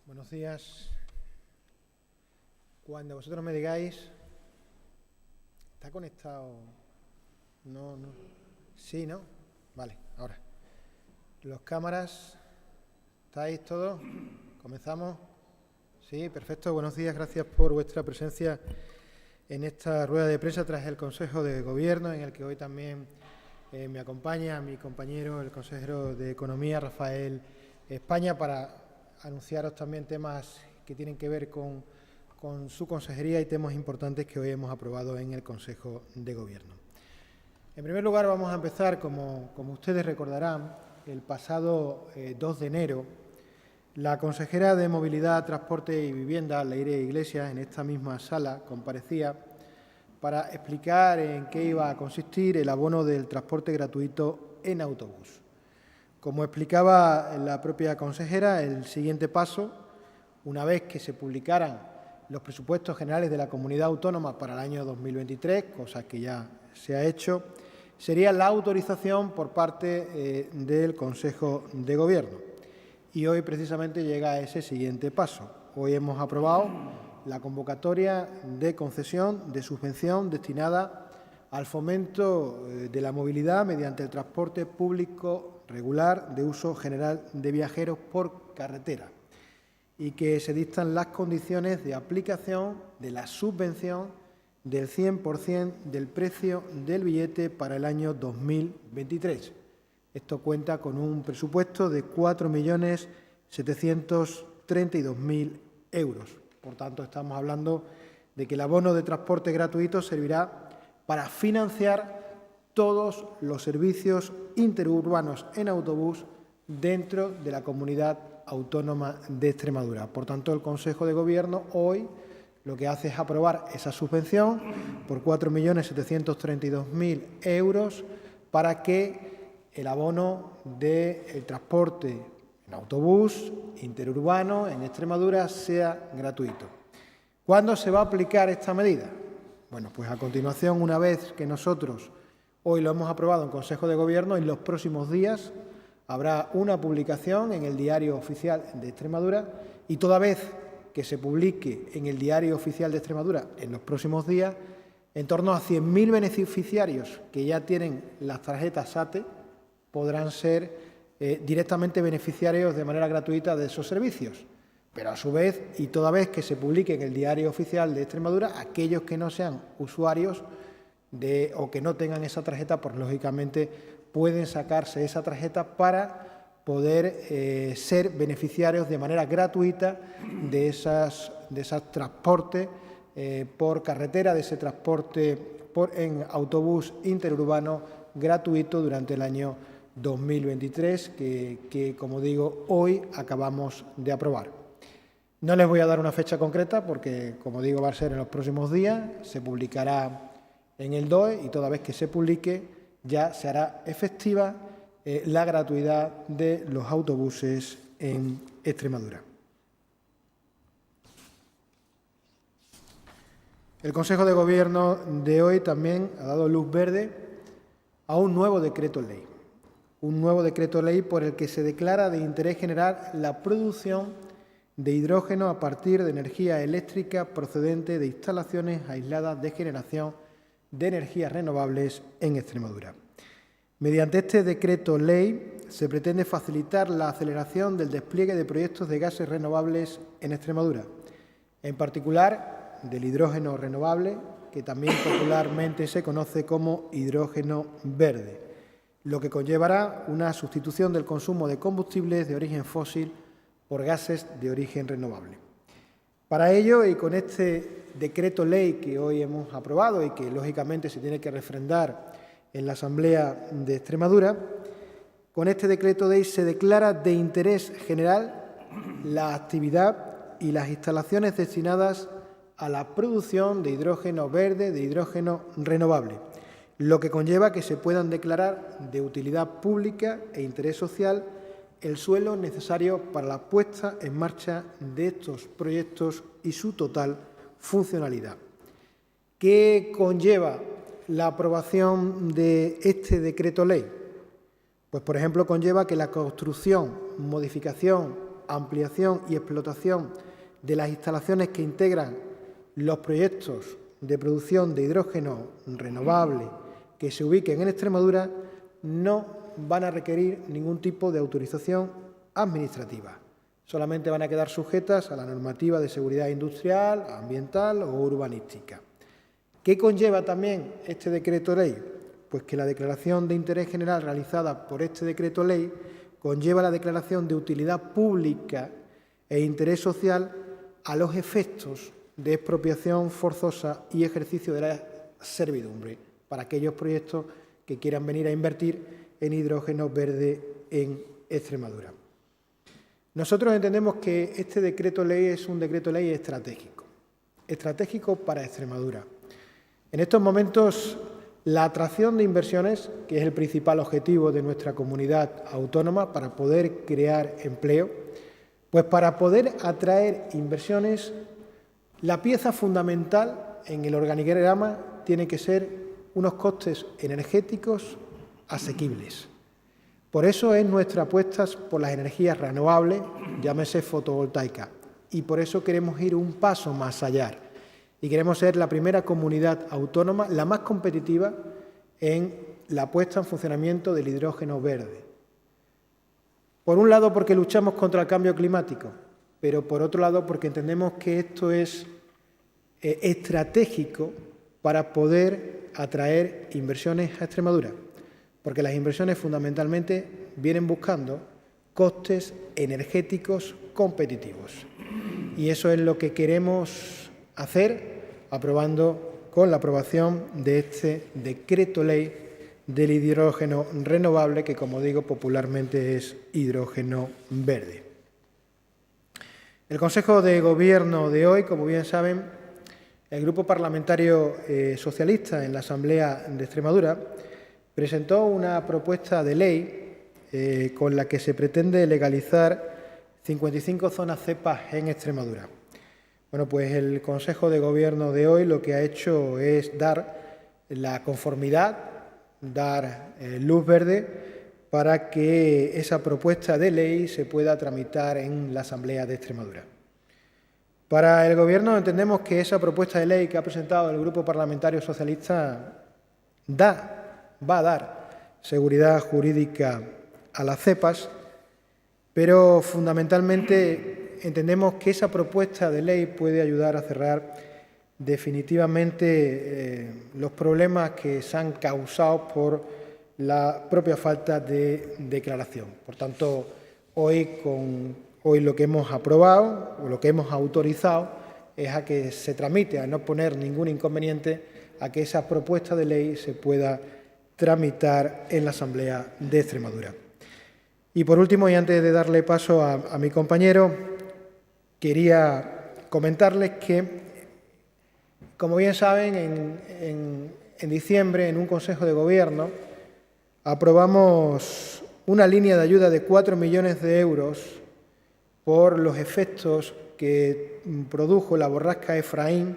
Buenos días. Cuando vosotros me digáis, ¿está conectado? No. Sí, ¿no? Vale, ahora. Los cámaras, ¿estáis todos? ¿Comenzamos? Sí, perfecto. Buenos días, gracias por vuestra presencia en esta rueda de prensa tras el Consejo de Gobierno, en el que hoy también me acompaña mi compañero, el consejero de Economía, Rafael España, para anunciaros también temas que tienen que ver con su consejería y temas importantes que hoy hemos aprobado en el Consejo de Gobierno. En primer lugar, vamos a empezar, como ustedes recordarán, el pasado 2 de enero, la consejera de Movilidad, Transporte y Vivienda, Leire Iglesias, en esta misma sala comparecía para explicar en qué iba a consistir el abono del transporte gratuito en autobús. Como explicaba la propia consejera, el siguiente paso, una vez que se publicaran los presupuestos generales de la comunidad autónoma para el año 2023, cosa que ya se ha hecho, sería la autorización por parte del Consejo de Gobierno. Y hoy precisamente llega ese siguiente paso. Hoy hemos aprobado la convocatoria de concesión de subvención destinada al fomento de la movilidad mediante el transporte público regular de uso general de viajeros por carretera y que se dictan las condiciones de aplicación de la subvención del 100% del precio del billete para el año 2023. Esto cuenta con un presupuesto de 4.732.000 euros. Por tanto, estamos hablando de que el abono de transporte gratuito servirá para financiar todos los servicios interurbanos en autobús dentro de la comunidad autónoma de Extremadura. Por tanto, el Consejo de Gobierno hoy lo que hace es aprobar esa subvención por 4.732.000 euros para que el abono del transporte en autobús interurbano en Extremadura sea gratuito. ¿Cuándo se va a aplicar esta medida? Bueno, pues a continuación, una vez que nosotros hoy lo hemos aprobado en Consejo de Gobierno, en los próximos días habrá una publicación en el Diario Oficial de Extremadura y toda vez que se publique en el Diario Oficial de Extremadura en los próximos días, en torno a 100.000 beneficiarios que ya tienen las tarjetas SATE podrán ser directamente beneficiarios de manera gratuita de esos servicios. Pero a su vez, y toda vez que se publique en el Diario Oficial de Extremadura, aquellos que no sean usuarios o que no tengan esa tarjeta, pues lógicamente pueden sacarse esa tarjeta para poder ser beneficiarios de manera gratuita de esos transportes por carretera, de ese transporte en autobús interurbano gratuito durante el año 2023, que como digo, hoy acabamos de aprobar. No les voy a dar una fecha concreta porque, como digo, va a ser en los próximos días, se publicará en el DOE y toda vez que se publique ya se hará efectiva la gratuidad de los autobuses en Extremadura. El Consejo de Gobierno de hoy también ha dado luz verde a un nuevo decreto ley. Un nuevo decreto ley por el que se declara de interés general la producción de hidrógeno a partir de energía eléctrica procedente de instalaciones aisladas de generación de energías renovables en Extremadura. Mediante este decreto ley se pretende facilitar la aceleración del despliegue de proyectos de gases renovables en Extremadura, en particular del hidrógeno renovable, que también popularmente se conoce como hidrógeno verde, lo que conllevará una sustitución del consumo de combustibles de origen fósil por gases de origen renovable. Para ello, y con este decreto ley que hoy hemos aprobado y que lógicamente se tiene que refrendar en la Asamblea de Extremadura, con este decreto ley se declara de interés general la actividad y las instalaciones destinadas a la producción de hidrógeno verde, de hidrógeno renovable, lo que conlleva que se puedan declarar de utilidad pública e interés social el suelo necesario para la puesta en marcha de estos proyectos y su total funcionalidad. ¿Qué conlleva la aprobación de este decreto ley? Pues, por ejemplo, conlleva que la construcción, modificación ampliación y explotación de las instalaciones que integran los proyectos de producción de hidrógeno renovable que se ubiquen en Extremadura no van a requerir ningún tipo de autorización administrativa. Solamente van a quedar sujetas a la normativa de seguridad industrial, ambiental o urbanística. ¿Qué conlleva también este decreto ley? Pues que la declaración de interés general realizada por este decreto ley conlleva la declaración de utilidad pública e interés social a los efectos de expropiación forzosa y ejercicio de la servidumbre para aquellos proyectos que quieran venir a invertir en hidrógeno verde en Extremadura. Nosotros entendemos que este decreto ley es un decreto ley estratégico para Extremadura. En estos momentos, la atracción de inversiones, que es el principal objetivo de nuestra comunidad autónoma para poder crear empleo, pues para poder atraer inversiones, la pieza fundamental en el organigrama tiene que ser unos costes energéticos asequibles. Por eso es nuestra apuesta por las energías renovables, llámese fotovoltaica, y por eso queremos ir un paso más allá. Y queremos ser la primera comunidad autónoma, la más competitiva en la puesta en funcionamiento del hidrógeno verde. Por un lado, porque luchamos contra el cambio climático, pero por otro lado, porque entendemos que esto es estratégico para poder atraer inversiones a Extremadura, porque las inversiones fundamentalmente vienen buscando costes energéticos competitivos. Y eso es lo que queremos hacer con la aprobación de este decreto ley del hidrógeno renovable, que, como digo, popularmente es hidrógeno verde. El Consejo de Gobierno de hoy, como bien saben, el Grupo Parlamentario Socialista en la Asamblea de Extremadura presentó una propuesta de ley con la que se pretende legalizar 55 zonas cepa en Extremadura. Bueno, pues el Consejo de Gobierno de hoy lo que ha hecho es dar la conformidad, dar luz verde para que esa propuesta de ley se pueda tramitar en la Asamblea de Extremadura. Para el Gobierno entendemos que esa propuesta de ley que ha presentado el Grupo Parlamentario Socialista va a dar seguridad jurídica a las cepas, pero fundamentalmente entendemos que esa propuesta de ley puede ayudar a cerrar definitivamente los problemas que se han causado por la propia falta de declaración. Por tanto, hoy lo que hemos aprobado o lo que hemos autorizado es a que se tramite, a no poner ningún inconveniente, a que esa propuesta de ley se pueda tramitar en la Asamblea de Extremadura. Y por último, y antes de darle paso a mi compañero, quería comentarles que, como bien saben, en diciembre, en un Consejo de Gobierno, aprobamos una línea de ayuda de 4 millones de euros por los efectos que produjo la borrasca Efraín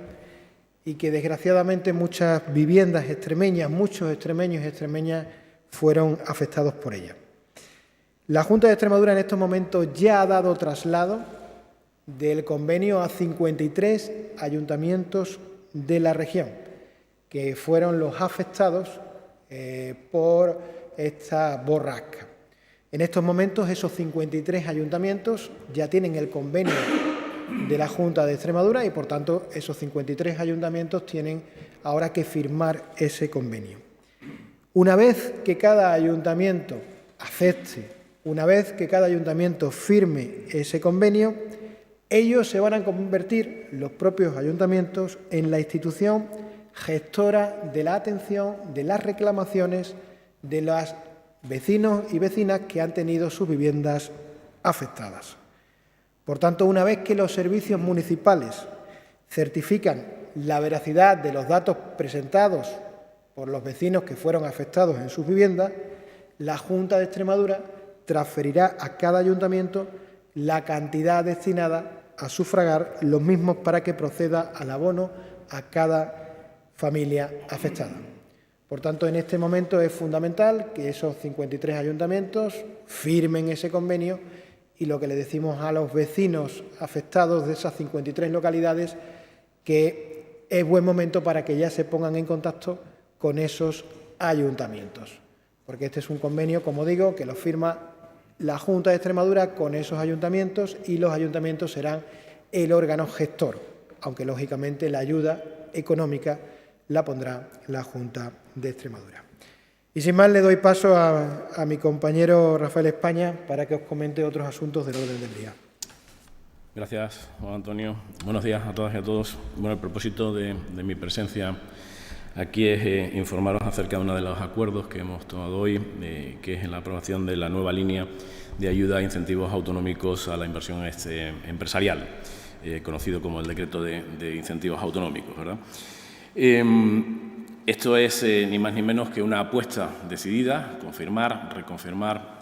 y que, desgraciadamente, muchas viviendas extremeñas, muchos extremeños y extremeñas fueron afectados por ella. La Junta de Extremadura en estos momentos ya ha dado traslado del convenio a 53 ayuntamientos de la región, que fueron los afectados por esta borrasca. En estos momentos esos 53 ayuntamientos ya tienen el convenio de la Junta de Extremadura y, por tanto, esos 53 ayuntamientos tienen ahora que firmar ese convenio. Una vez que cada ayuntamiento acepte, una vez que cada ayuntamiento firme ese convenio, ellos se van a convertir, los propios ayuntamientos, en la institución gestora de la atención de las reclamaciones de los vecinos y vecinas que han tenido sus viviendas afectadas. Por tanto, una vez que los servicios municipales certifican la veracidad de los datos presentados por los vecinos que fueron afectados en sus viviendas, la Junta de Extremadura transferirá a cada ayuntamiento la cantidad destinada a sufragar los mismos para que proceda al abono a cada familia afectada. Por tanto, en este momento es fundamental que esos 53 ayuntamientos firmen ese convenio y lo que le decimos a los vecinos afectados de esas 53 localidades, que es buen momento para que ya se pongan en contacto con esos ayuntamientos. Porque este es un convenio, como digo, que lo firma la Junta de Extremadura con esos ayuntamientos y los ayuntamientos serán el órgano gestor, aunque lógicamente la ayuda económica la pondrá la Junta de Extremadura. Y sin más le doy paso a mi compañero Rafael España para que os comente otros asuntos del orden del día. Gracias, Juan Antonio. Buenos días a todas y a todos. Bueno, el propósito de mi presencia aquí es informaros acerca de uno de los acuerdos que hemos tomado hoy, que es la aprobación de la nueva línea de ayuda a incentivos autonómicos a la inversión empresarial, conocido como el decreto de incentivos autonómicos, ¿verdad? Esto es ni más ni menos que una apuesta decidida, confirmar, reconfirmar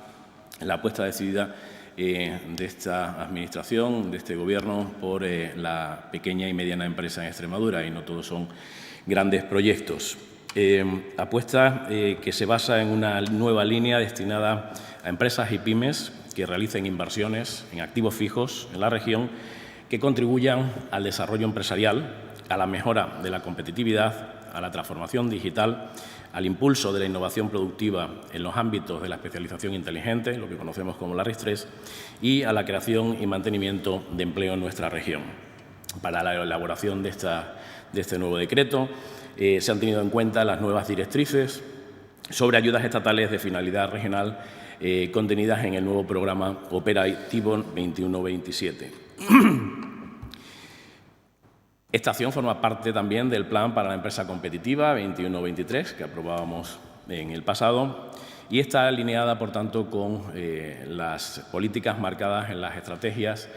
la apuesta decidida de esta Administración, de este Gobierno, por la pequeña y mediana empresa en Extremadura, y no todos son grandes proyectos. Apuesta que se basa en una nueva línea destinada a empresas y pymes que realicen inversiones en activos fijos en la región que contribuyan al desarrollo empresarial, a la mejora de la competitividad, a la transformación digital, al impulso de la innovación productiva en los ámbitos de la especialización inteligente, lo que conocemos como la RIS3, y a la creación y mantenimiento de empleo en nuestra región. Para la elaboración de este nuevo decreto se han tenido en cuenta las nuevas directrices sobre ayudas estatales de finalidad regional contenidas en el nuevo programa operativo 21-27. Esta acción forma parte también del Plan para la Empresa Competitiva 21-23, que aprobábamos en el pasado, y está alineada, por tanto, con las políticas marcadas en las estrategias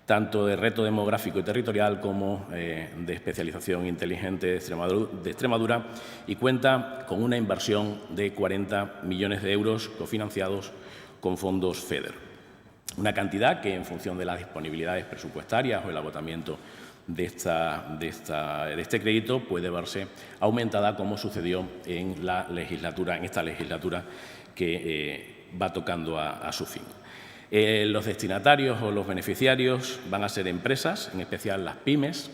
tanto de reto demográfico y territorial como de especialización inteligente de Extremadura, y cuenta con una inversión de 40 millones de euros cofinanciados con fondos FEDER. Una cantidad que, en función de las disponibilidades presupuestarias o el agotamiento de este crédito, puede verse aumentada, como sucedió en esta legislatura que va tocando a su fin. Los destinatarios o los beneficiarios van a ser empresas, en especial las pymes,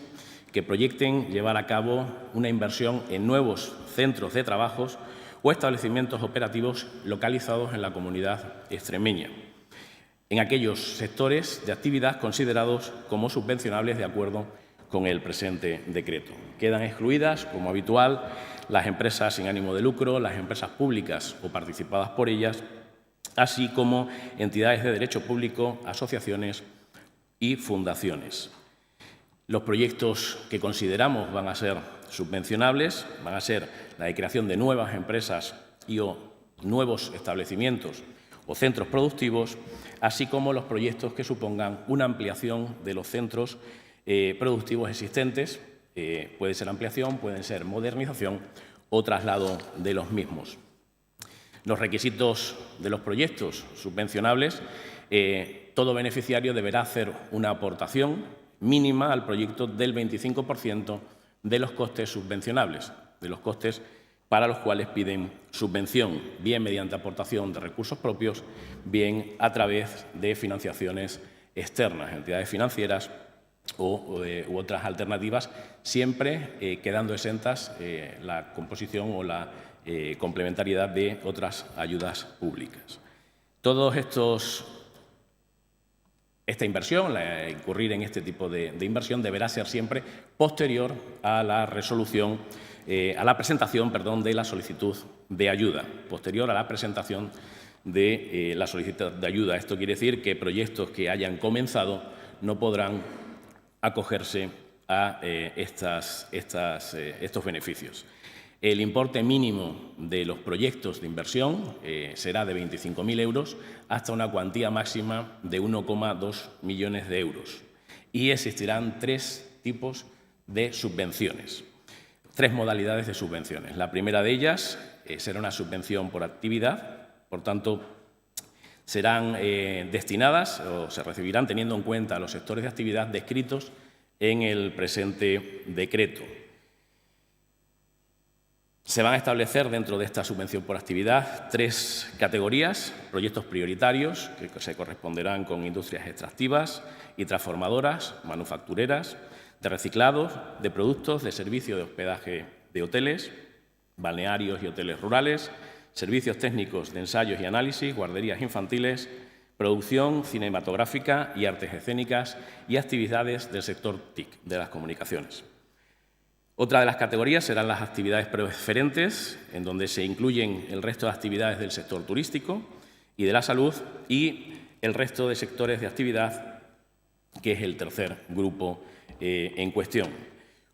que proyecten llevar a cabo una inversión en nuevos centros de trabajos o establecimientos operativos localizados en la comunidad extremeña, en aquellos sectores de actividad considerados como subvencionables de acuerdo con el presente decreto. Quedan excluidas, como habitual, las empresas sin ánimo de lucro, las empresas públicas o participadas por ellas, así como entidades de derecho público, asociaciones y fundaciones. Los proyectos que consideramos van a ser subvencionables van a ser la de creación de nuevas empresas o nuevos establecimientos o centros productivos, así como los proyectos que supongan una ampliación de los centros productivos existentes. Puede ser ampliación, pueden ser modernización o traslado de los mismos. Los requisitos de los proyectos subvencionables: todo beneficiario deberá hacer una aportación mínima al proyecto del 25% de los costes subvencionables, de los costes para los cuales piden subvención, bien mediante aportación de recursos propios, bien a través de financiaciones externas, entidades financieras u otras alternativas, siempre quedando exentas la composición o la complementariedad de otras ayudas públicas. Esta inversión, incurrir en este tipo de inversión, deberá ser siempre posterior a la resolución, a la presentación, de la solicitud de ayuda, posterior a la presentación de la solicitud de ayuda. Esto quiere decir que proyectos que hayan comenzado no podrán acogerse a estos beneficios. El importe mínimo de los proyectos de inversión será de 25.000 euros hasta una cuantía máxima de 1,2 millones de euros. Y existirán tres tipos de subvenciones, tres modalidades de subvenciones. La primera de ellas será una subvención por actividad, por tanto, serán destinadas o se recibirán teniendo en cuenta los sectores de actividad descritos en el presente decreto. Se van a establecer dentro de esta subvención por actividad 3 categorías: proyectos prioritarios, que se corresponderán con industrias extractivas y transformadoras, manufactureras, de reciclado, de productos, de servicio de hospedaje de hoteles, balnearios y hoteles rurales, servicios técnicos de ensayos y análisis, guarderías infantiles, producción cinematográfica y artes escénicas y actividades del sector TIC, de las comunicaciones. Otra de las categorías serán las actividades preferentes, en donde se incluyen el resto de actividades del sector turístico y de la salud y el resto de sectores de actividad, que es el tercer grupo en cuestión.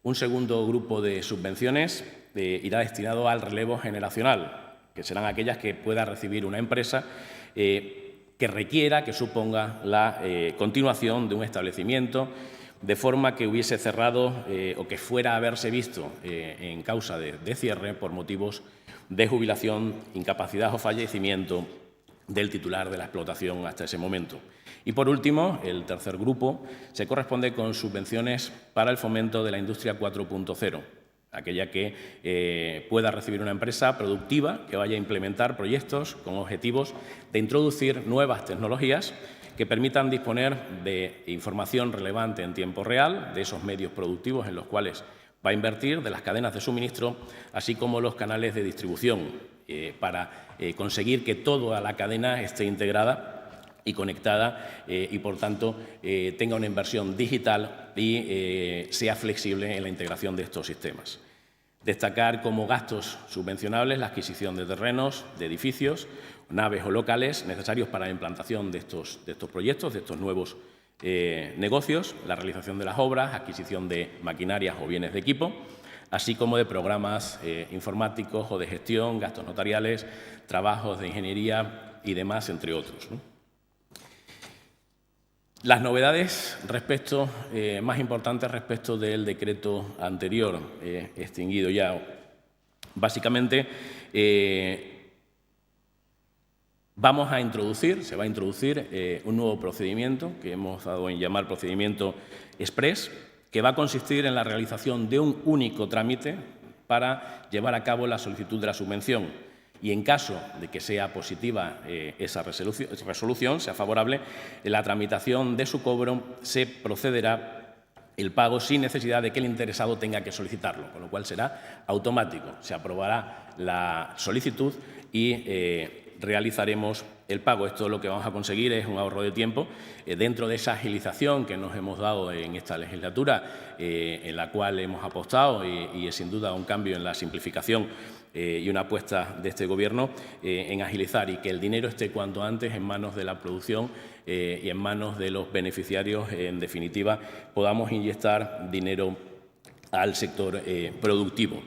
Un segundo grupo de subvenciones irá destinado al relevo generacional, que serán aquellas que pueda recibir una empresa que requiera, que suponga la continuación de un establecimiento, de forma que hubiese cerrado o que fuera a haberse visto en causa de cierre por motivos de jubilación, incapacidad o fallecimiento del titular de la explotación hasta ese momento. Y, por último, el tercer grupo se corresponde con subvenciones para el fomento de la industria 4.0, aquella que pueda recibir una empresa productiva que vaya a implementar proyectos con objetivos de introducir nuevas tecnologías que permitan disponer de información relevante en tiempo real de esos medios productivos en los cuales va a invertir, de las cadenas de suministro, así como los canales de distribución, para conseguir que toda la cadena esté integrada y conectada y, por tanto, tenga una inversión digital y sea flexible en la integración de estos sistemas. Destacar como gastos subvencionables la adquisición de terrenos, de edificios, naves o locales necesarios para la implantación de estos proyectos, de estos nuevos negocios, la realización de las obras, adquisición de maquinarias o bienes de equipo, así como de programas informáticos o de gestión, gastos notariales, trabajos de ingeniería y demás, entre otros, ¿no? Las novedades más importantes respecto del decreto anterior, extinguido ya, básicamente se va a introducir un nuevo procedimiento que hemos dado en llamar procedimiento express, que va a consistir en la realización de un único trámite para llevar a cabo la solicitud de la subvención. Y en caso de que sea positiva esa resolución, sea favorable, en la tramitación de su cobro se procederá el pago sin necesidad de que el interesado tenga que solicitarlo, con lo cual será automático. Se aprobará la solicitud y realizaremos el pago. Esto lo que vamos a conseguir es un ahorro de tiempo dentro de esa agilización que nos hemos dado en esta legislatura, en la cual hemos apostado y es sin duda un cambio en la simplificación y una apuesta de este Gobierno en agilizar y que el dinero esté cuanto antes en manos de la producción y en manos de los beneficiarios. En definitiva, podamos inyectar dinero al sector productivo.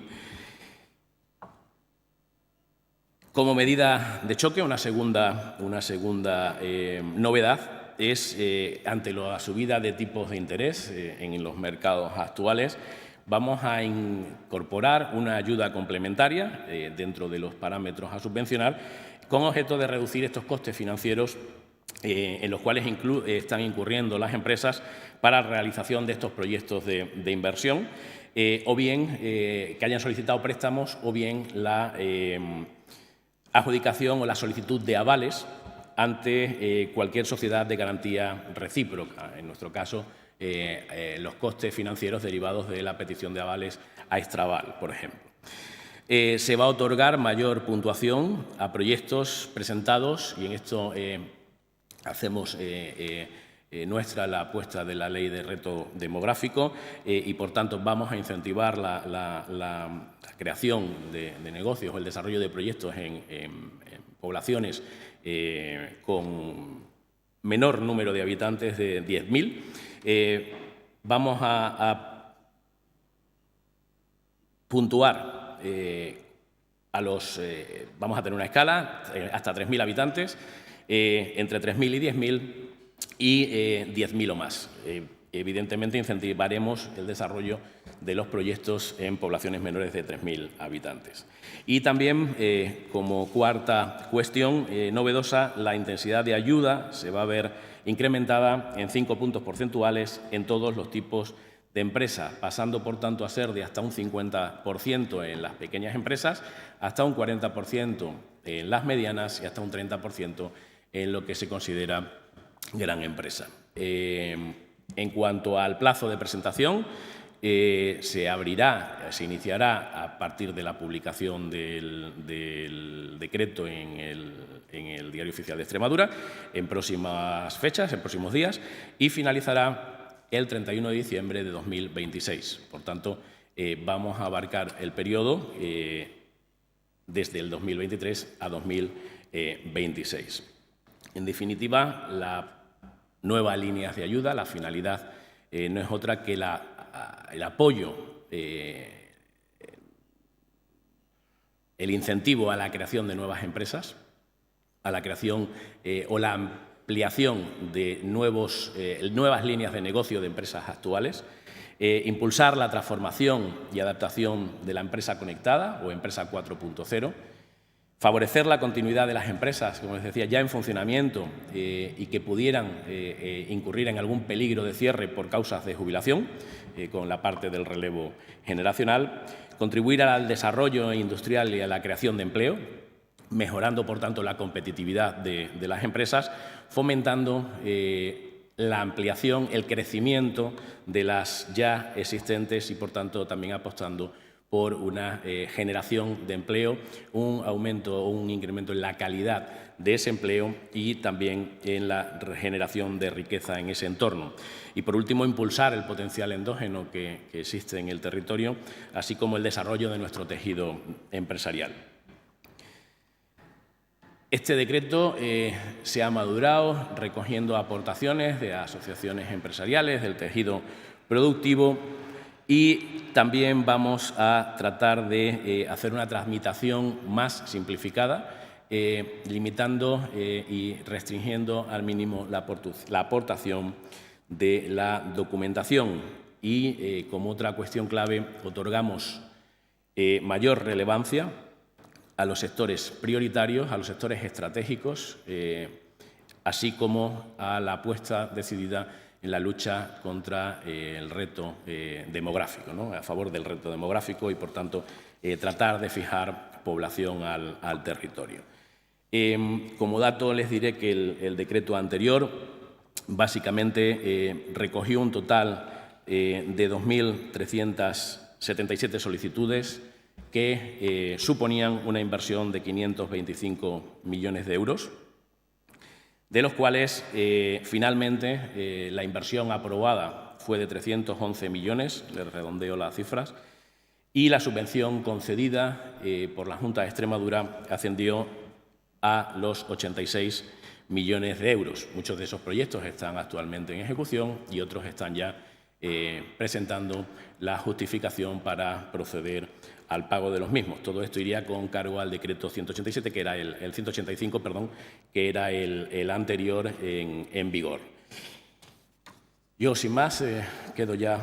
Como medida de choque, una segunda novedad es, ante la subida de tipos de interés en los mercados actuales, vamos a incorporar una ayuda complementaria dentro de los parámetros a subvencionar con objeto de reducir estos costes financieros en los cuales están incurriendo las empresas para la realización de estos proyectos de inversión, o bien que hayan solicitado préstamos o bien la adjudicación o la solicitud de avales ante cualquier sociedad de garantía recíproca. En nuestro caso, los costes financieros derivados de la petición de avales a Extraval, por ejemplo. Se va a otorgar mayor puntuación a proyectos presentados, y en esto hacemos nuestra la apuesta de la Ley de Reto Demográfico y, por tanto, vamos a incentivar la creación de negocios o el desarrollo de proyectos en poblaciones con menor número de habitantes de 10.000. Vamos a puntuar vamos a tener una escala hasta 3.000 habitantes, entre 3.000 y 10.000 y 10.000 o más. Evidentemente, incentivaremos el desarrollo de los proyectos en poblaciones menores de 3.000 habitantes. Y también, como cuarta cuestión novedosa, la intensidad de ayuda se va a ver incrementada en 5 puntos porcentuales en todos los tipos de empresa, pasando por tanto a ser de hasta un 50% en las pequeñas empresas, hasta un 40% en las medianas y hasta un 30% en lo que se considera gran empresa. En cuanto al plazo de presentación, se iniciará a partir de la publicación del decreto en el Diario Oficial de Extremadura en próximas fechas, en próximos días, y finalizará el 31 de diciembre de 2026. Por tanto, vamos a abarcar el periodo desde el 2023 a 2026. En definitiva, la nueva líneas de ayuda, la finalidad no es otra que el apoyo, el incentivo a la creación de nuevas empresas, a la creación o la ampliación de nuevas líneas de negocio de empresas actuales, impulsar la transformación y adaptación de la empresa conectada o empresa 4.0, favorecer la continuidad de las empresas, como les decía, ya en funcionamiento y que pudieran incurrir en algún peligro de cierre por causas de jubilación, con la parte del relevo generacional, contribuir al desarrollo industrial y a la creación de empleo, mejorando, por tanto, la competitividad de las empresas, fomentando la ampliación, el crecimiento de las ya existentes y, por tanto, también apostando por una generación de empleo, un aumento o un incremento en la calidad de ese empleo y también en la generación de riqueza en ese entorno. Y, por último, impulsar el potencial endógeno que existe en el territorio, así como el desarrollo de nuestro tejido empresarial. Este decreto se ha madurado recogiendo aportaciones de asociaciones empresariales, del tejido productivo, y también vamos a tratar de hacer una tramitación más simplificada, limitando y restringiendo al mínimo la aportación de la documentación. Y como otra cuestión clave, otorgamos mayor relevancia a los sectores prioritarios, a los sectores estratégicos, así como a la apuesta decidida en la lucha contra el reto demográfico, ¿no? A favor del reto demográfico y, por tanto, tratar de fijar población al territorio. Como dato, les diré que el decreto anterior básicamente recogió un total de 2.377 solicitudes que suponían una inversión de 525 millones de euros, de los cuales finalmente la inversión aprobada fue de 311 millones, les redondeo las cifras, y la subvención concedida por la Junta de Extremadura ascendió a los 86 millones de euros. Muchos de esos proyectos están actualmente en ejecución y otros están ya presentando la justificación para proceder al pago de los mismos. Todo esto iría con cargo al decreto 187, que era el 185, perdón, que era el anterior en vigor. Yo, sin más, quedo ya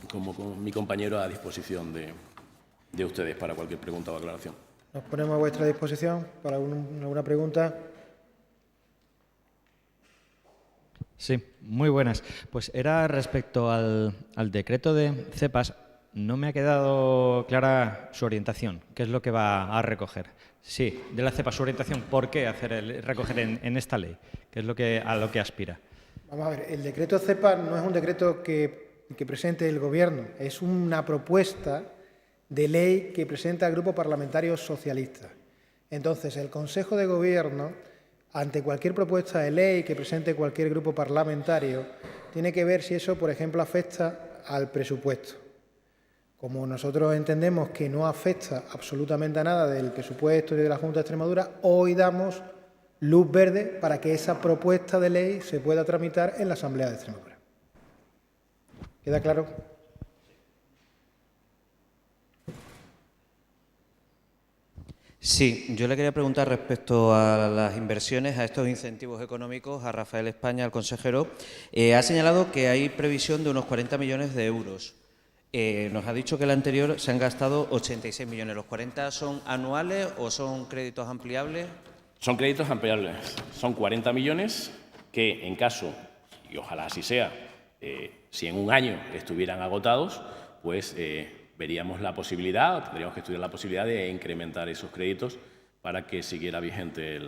como con mi compañero a disposición de ustedes para cualquier pregunta o aclaración. Nos ponemos a vuestra disposición para alguna pregunta. Sí, muy buenas. Pues era respecto al decreto de cepas. No me ha quedado clara su orientación. ¿Qué es lo que va a recoger? Sí, de la cepa, su orientación. ¿Por qué recoger en esta ley? ¿Qué es a lo que aspira? Vamos a ver, el decreto cepa no es un decreto que presente el Gobierno, es una propuesta de ley que presenta el Grupo Parlamentario Socialista. Entonces, el Consejo de Gobierno, ante cualquier propuesta de ley que presente cualquier grupo parlamentario, tiene que ver si eso, por ejemplo, afecta al presupuesto. Como nosotros entendemos que no afecta absolutamente a nada del presupuesto y de la Junta de Extremadura, hoy damos luz verde para que esa propuesta de ley se pueda tramitar en la Asamblea de Extremadura. ¿Queda claro? Sí, yo le quería preguntar respecto a las inversiones, a estos incentivos económicos, a Rafael España, al consejero. Ha señalado que hay previsión de unos 40 millones de euros. Nos ha dicho que el anterior se han gastado 86 millones. ¿Los 40 son anuales o son créditos ampliables? Son créditos ampliables. Son 40 millones que, en caso, y ojalá así sea, Si en un año estuvieran agotados, pues veríamos la posibilidad, o tendríamos que estudiar la posibilidad de incrementar esos créditos para que siguiera vigente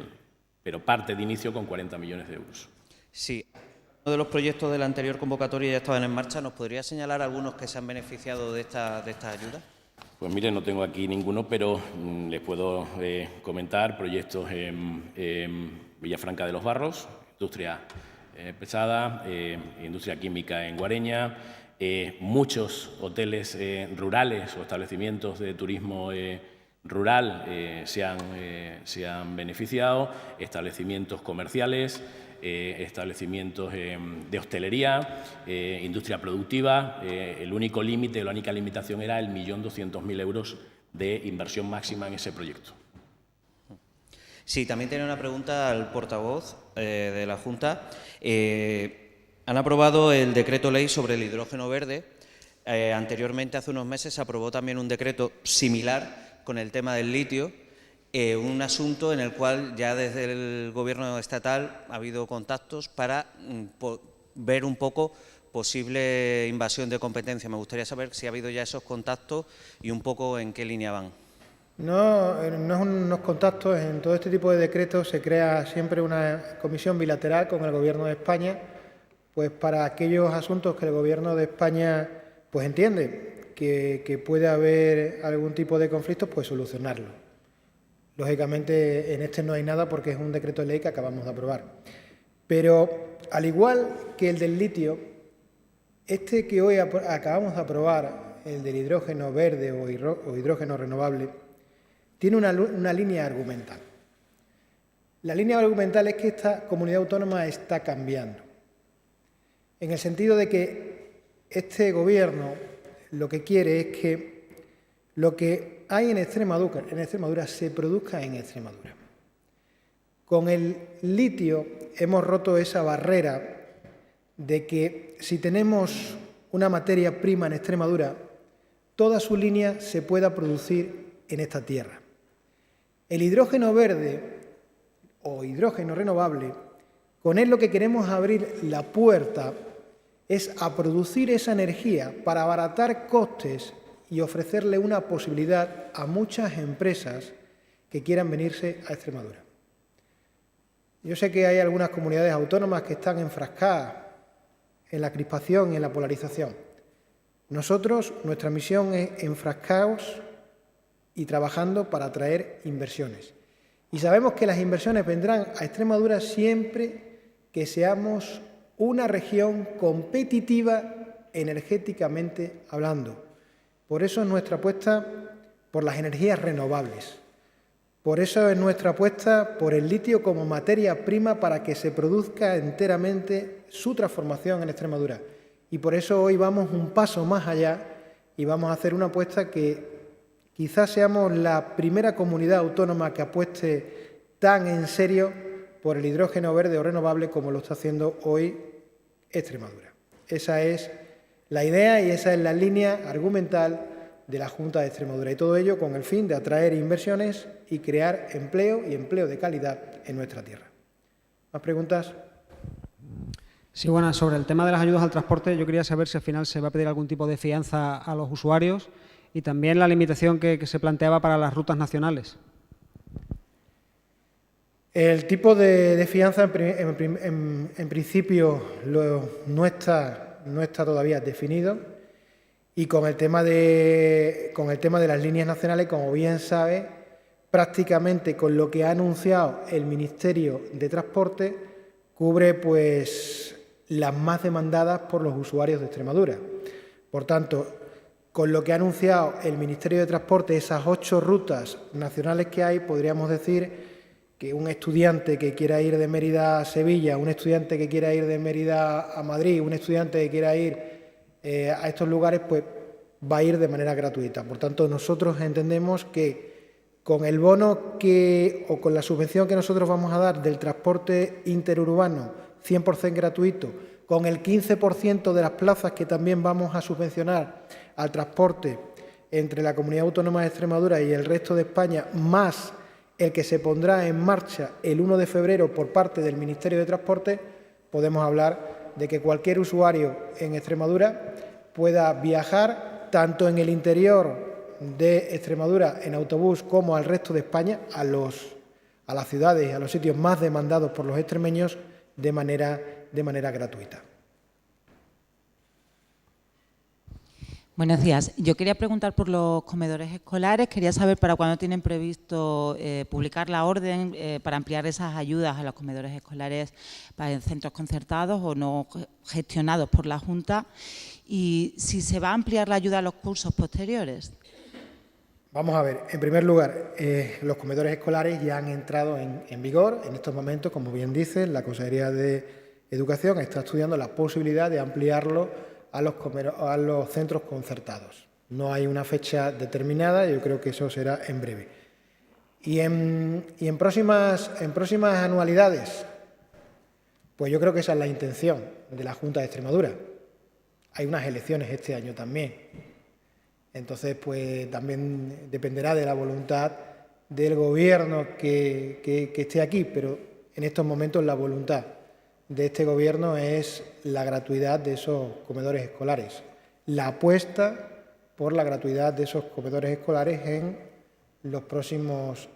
pero parte de inicio con 40 millones de euros. Sí. Uno de los proyectos de la anterior convocatoria ya estaban en marcha. ¿Nos podría señalar algunos que se han beneficiado de estas ayudas? Pues mire, no tengo aquí ninguno, pero les puedo comentar proyectos en Villafranca de los Barros, industria pesada, industria química en Guareña, muchos hoteles rurales o establecimientos de turismo rural se han beneficiado, establecimientos comerciales, establecimientos de hostelería, industria productiva. El único límite, la única limitación era el 1.200.000 euros de inversión máxima en ese proyecto. Sí, también tenía una pregunta al portavoz de la Junta. Han aprobado el decreto ley sobre el hidrógeno verde. Anteriormente, hace unos meses, se aprobó también un decreto similar con el tema del litio, un asunto en el cual ya desde el Gobierno estatal ha habido contactos para ver un poco posible invasión de competencia. Me gustaría saber si ha habido ya esos contactos y un poco en qué línea van. No es unos contactos. En todo este tipo de decretos se crea siempre una comisión bilateral con el Gobierno de España, pues para aquellos asuntos que el Gobierno de España pues entiende que puede haber algún tipo de conflicto, pues solucionarlo. Lógicamente, en este no hay nada porque es un decreto de ley que acabamos de aprobar. Pero, al igual que el del litio, este que hoy acabamos de aprobar, el del hidrógeno verde o hidrógeno renovable, tiene una línea argumental. La línea argumental es que esta comunidad autónoma está cambiando, en el sentido de que este Gobierno lo que quiere es que lo que hay en Extremadura se produzca en Extremadura. Con el litio hemos roto esa barrera de que si tenemos una materia prima en Extremadura, toda su línea se pueda producir en esta tierra. El hidrógeno verde o hidrógeno renovable, con él lo que queremos abrir la puerta es a producir esa energía para abaratar costes y ofrecerle una posibilidad a muchas empresas que quieran venirse a Extremadura. Yo sé que hay algunas comunidades autónomas que están enfrascadas en la crispación y en la polarización. Nosotros, nuestra misión es enfrascados y trabajando para atraer inversiones. Y sabemos que las inversiones vendrán a Extremadura siempre que seamos una región competitiva energéticamente hablando. Por eso es nuestra apuesta por las energías renovables. Por eso es nuestra apuesta por el litio como materia prima para que se produzca enteramente su transformación en Extremadura. Y por eso hoy vamos un paso más allá y vamos a hacer una apuesta que quizás seamos la primera comunidad autónoma que apueste tan en serio por el hidrógeno verde o renovable como lo está haciendo hoy Extremadura. Esa es la idea y esa es la línea argumental de la Junta de Extremadura. Y todo ello con el fin de atraer inversiones y crear empleo y empleo de calidad en nuestra tierra. ¿Más preguntas? Sí, bueno, sobre el tema de las ayudas al transporte, yo quería saber si al final se va a pedir algún tipo de fianza a los usuarios y también la limitación que se planteaba para las rutas nacionales. El tipo de fianza, en principio, no está todavía definido, y con el tema de las líneas nacionales, como bien sabe, prácticamente con lo que ha anunciado el Ministerio de Transporte, cubre pues las más demandadas por los usuarios de Extremadura. Por tanto, con lo que ha anunciado el Ministerio de Transporte, esas 8 rutas nacionales que hay, podríamos decir que un estudiante que quiera ir de Mérida a Sevilla, un estudiante que quiera ir de Mérida a Madrid, un estudiante que quiera ir a estos lugares, pues va a ir de manera gratuita. Por tanto, nosotros entendemos que con el bono o con la subvención que nosotros vamos a dar del transporte interurbano 100% gratuito, con el 15% de las plazas que también vamos a subvencionar al transporte entre la Comunidad Autónoma de Extremadura y el resto de España, más el que se pondrá en marcha el 1 de febrero por parte del Ministerio de Transporte, podemos hablar de que cualquier usuario en Extremadura pueda viajar tanto en el interior de Extremadura en autobús como al resto de España, a las ciudades y a los sitios más demandados por los extremeños de manera gratuita. Buenos días. Yo quería preguntar por los comedores escolares. Quería saber para cuándo tienen previsto publicar la orden para ampliar esas ayudas a los comedores escolares para centros concertados o no gestionados por la Junta, y si se va a ampliar la ayuda a los cursos posteriores. Vamos a ver, en primer lugar, los comedores escolares ya han entrado en vigor. En estos momentos, como bien dice, la Consejería de Educación está estudiando la posibilidad de ampliarlo a los centros concertados. No hay una fecha determinada, yo creo que eso será en breve. Y en próximas anualidades, pues yo creo que esa es la intención de la Junta de Extremadura. Hay unas elecciones este año también. Entonces, pues también dependerá de la voluntad del Gobierno que esté aquí, pero en estos momentos la voluntad de este Gobierno es la gratuidad de esos comedores escolares, la apuesta por la gratuidad de esos comedores escolares en los próximos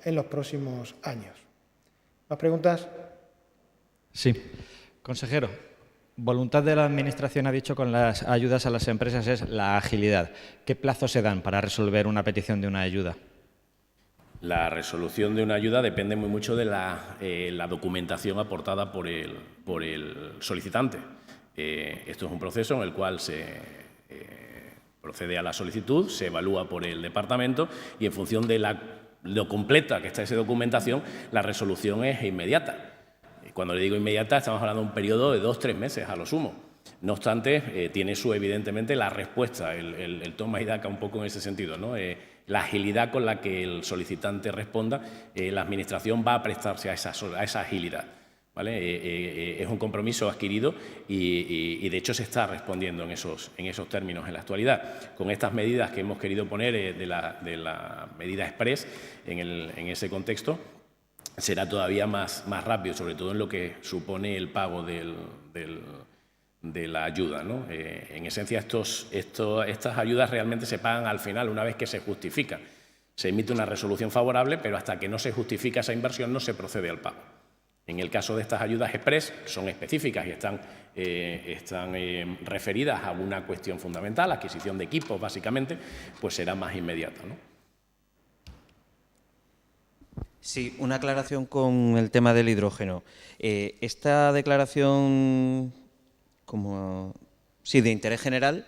años. ¿Más preguntas? Sí. Consejero, voluntad de la Administración, ha dicho, con las ayudas a las empresas es la agilidad. ¿Qué plazos se dan para resolver una petición de una ayuda? La resolución de una ayuda depende muy mucho de la documentación aportada por el solicitante. Esto es un proceso en el cual se procede a la solicitud, se evalúa por el departamento y en función de lo completa que está esa documentación, la resolución es inmediata. Cuando le digo inmediata, estamos hablando de un periodo de 2 o 3 meses a lo sumo. No obstante, tiene evidentemente la respuesta, el toma y daca un poco en ese sentido, ¿no? La agilidad con la que el solicitante responda, la Administración va a prestarse a esa agilidad, ¿vale? Es un compromiso adquirido y de hecho se está respondiendo en esos términos en la actualidad. Con estas medidas que hemos querido poner de la medida express en ese contexto, será todavía más rápido, sobre todo en lo que supone el pago de la ayuda, ¿no? En esencia, estas ayudas realmente se pagan al final, una vez que se justifica. Se emite una resolución favorable, pero hasta que no se justifica esa inversión no se procede al pago. En el caso de estas ayudas express, son específicas y están referidas a una cuestión fundamental, adquisición de equipos, básicamente, pues será más inmediata, ¿no? Sí, una aclaración con el tema del hidrógeno. Esta declaración de interés general,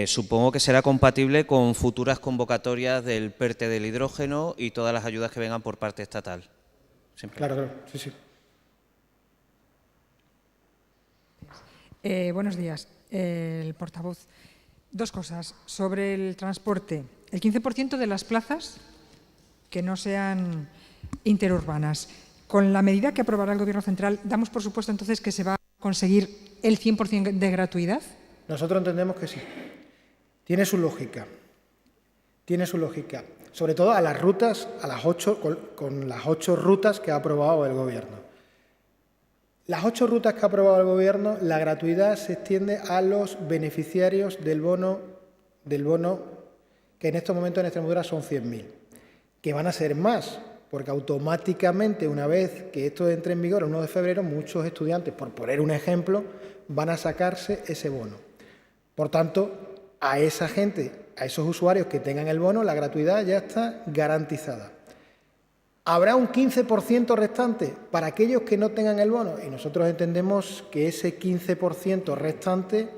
supongo que será compatible con futuras convocatorias del PERTE del hidrógeno y todas las ayudas que vengan por parte estatal. Claro, sí. Buenos días, el portavoz. 2 cosas. Sobre el transporte, el 15% de las plazas que no sean interurbanas. Con la medida que aprobará el Gobierno central, ¿damos por supuesto entonces que se va a conseguir el 100% de gratuidad? Nosotros entendemos que sí. Tiene su lógica. Sobre todo a las rutas, con las 8 rutas que ha aprobado el Gobierno. Las 8 rutas que ha aprobado el Gobierno, la gratuidad se extiende a los beneficiarios del bono que en estos momentos en Extremadura son 100.000. Que van a ser más, porque automáticamente, una vez que esto entre en vigor el 1 de febrero, muchos estudiantes, por poner un ejemplo, van a sacarse ese bono. Por tanto, a esa gente, a esos usuarios que tengan el bono, la gratuidad ya está garantizada. Habrá un 15% restante para aquellos que no tengan el bono, y nosotros entendemos que ese 15% restante,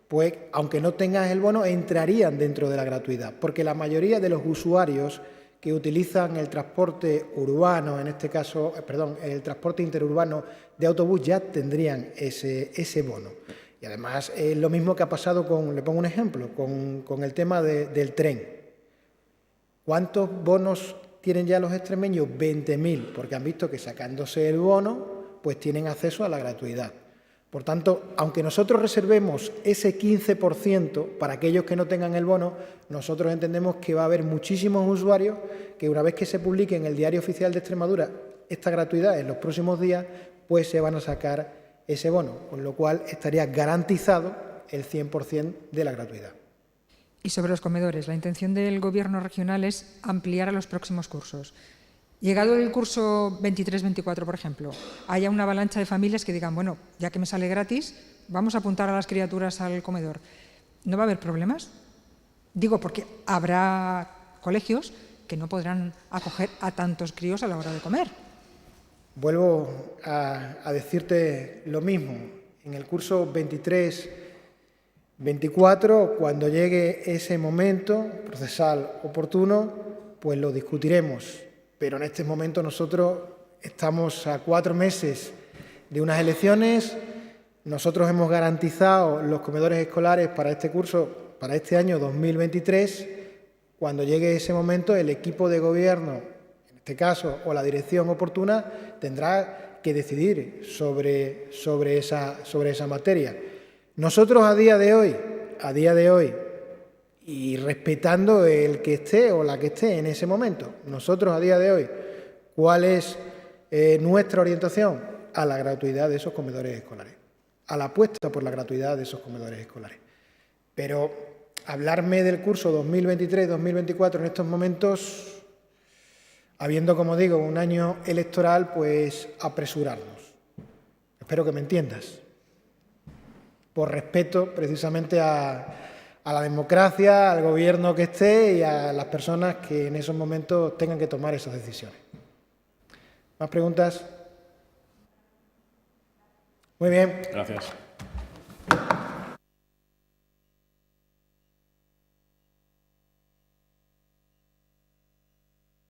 pues, aunque no tengan el bono, entrarían dentro de la gratuidad, porque la mayoría de los usuarios que utilizan el transporte urbano, en este caso, el transporte interurbano de autobús, ya tendrían ese bono. Y además, lo mismo que ha pasado le pongo un ejemplo, con el tema del tren. ¿Cuántos bonos tienen ya los extremeños? 20.000, porque han visto que sacándose el bono, pues tienen acceso a la gratuidad. Por tanto, aunque nosotros reservemos ese 15% para aquellos que no tengan el bono, nosotros entendemos que va a haber muchísimos usuarios que, una vez que se publique en el Diario Oficial de Extremadura esta gratuidad en los próximos días, pues se van a sacar ese bono, con lo cual estaría garantizado el 100% de la gratuidad. Y sobre los comedores, la intención del Gobierno regional es ampliar a los próximos cursos. Llegado el curso 23-24, por ejemplo, haya una avalancha de familias que digan, bueno, ya que me sale gratis, vamos a apuntar a las criaturas al comedor. ¿No va a haber problemas? Digo, porque habrá colegios que no podrán acoger a tantos críos a la hora de comer. Vuelvo a decirte lo mismo. En el curso 23-24, cuando llegue ese momento procesal oportuno, pues lo discutiremos. Pero en este momento nosotros estamos a 4 meses de unas elecciones. Nosotros hemos garantizado los comedores escolares para este curso, para este año 2023. Cuando llegue ese momento, el equipo de gobierno, en este caso, o la dirección oportuna, tendrá que decidir sobre esa materia. Nosotros a día de hoy, y respetando el que esté o la que esté en ese momento, nosotros a día de hoy, ¿cuál es nuestra orientación? A la gratuidad de esos comedores escolares, a la apuesta por la gratuidad de esos comedores escolares. Pero hablarme del curso 2023-2024 en estos momentos, habiendo, como digo, un año electoral, pues apresurarnos. Espero que me entiendas. Por respeto precisamente a la democracia, al gobierno que esté y a las personas que en esos momentos tengan que tomar esas decisiones. ¿Más preguntas? Muy bien. Gracias.